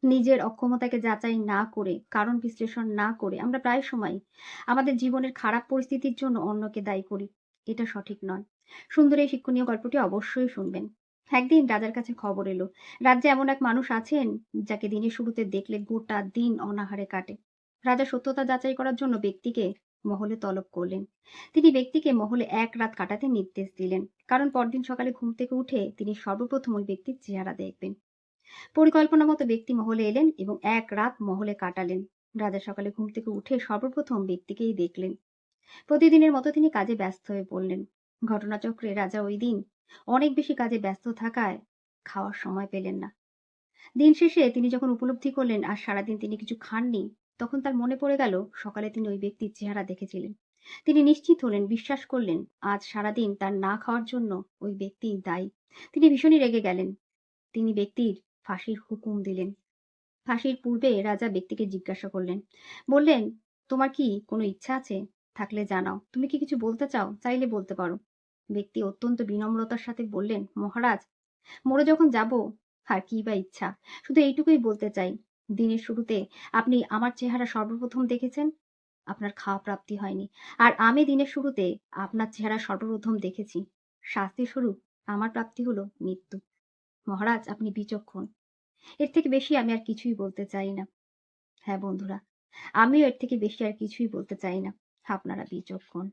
নিজের অক্ষমতাকে যাচাই না করে, কারণ বিশ্লেষণ না করে আমরা প্রায় সময় আমাদের জীবনের খারাপ পরিস্থিতির জন্য অন্যকে দায়ী করি। এটা সঠিক নয়। সুন্দর এই শিক্ষণীয় গল্পটি অবশ্যই শুনবেন। একদিন রাজার কাছে খবর এলো, রাজ্যে এমন এক মানুষ আছেন যাকে দিনের শুরুতে দেখলে গোটা দিন অনাহারে কাটে। রাজা সত্যতা যাচাই করার জন্য ব্যক্তিকে মহলে তলব করলেন। তিনি ব্যক্তিকে মহলে এক রাত কাটাতে নির্দেশ দিলেন, কারণ পরদিন সকালে ঘুম থেকে উঠে তিনি সর্বপ্রথম ওই ব্যক্তির চেহারা দেখবেন। পরিকল্পনা মতো ব্যক্তি মহলে এলেন এবং এক রাত মহলে কাটালেন। রাজা সকালে ঘুম থেকে উঠে সর্বপ্রথম ব্যক্তিকেই দেখলেন। প্রতিদিনের মতো তিনি কাজে ব্যস্ত হয়ে পড়লেন। ঘটনাচক্রে রাজা ওই দিন অনেক বেশি কাজে ব্যস্ত থাকায় খাওয়ার সময় পেলেন না। দিন শেষে তিনি যখন উপলব্ধি করলেন আর সারাদিন তিনি কিছু খাননি, তখন তার মনে পড়ে গেল সকালে তিনি ওই ব্যক্তির চেহারা দেখেছিলেন। তিনি নিশ্চিত হলেন, বিশ্বাস করলেন আজ সারাদিন তার না খাওয়ার জন্য ওই ব্যক্তি দায়ী। তিনি ভীষণই রেগে গেলেন। তিনি ব্যক্তির ফাঁসির হুকুম দিলেন। ফাঁসির পূর্বে রাজা ব্যক্তিকে জিজ্ঞাসা করলেন, বললেন, তোমার কি কোনো ইচ্ছা আছে? থাকলে জানাও। তুমি কি কিছু বলতে চাও? চাইলে বলতে পারো। ব্যক্তি অত্যন্ত বিনম্রতার সাথে বললেন, মহারাজ, মরে যখন যাব, আর কি বা ইচ্ছা, শুধু এইটুকুই বলতে চাই, দিনের শুরুতে আপনি আমার চেহারা সর্বপ্রথম দেখেছেন, আপনার খাওয়া প্রাপ্তি হয়নি। আর আমি দিনের শুরুতে আপনার চেহারা সর্বপ্রথম দেখেছি। শাস্তি স্বরূপ আমার প্রাপ্তি হলো মৃত্যু। মহারাজ, আপনি বিচক্ষণ। এর থেকে বেশি আমি আর কিছুই বলতে চাই না। হ্যাঁ বন্ধুরা, আমিও এর থেকে বেশি আর কিছুই বলতে চাই না। আপনারা বিচক্ষণ।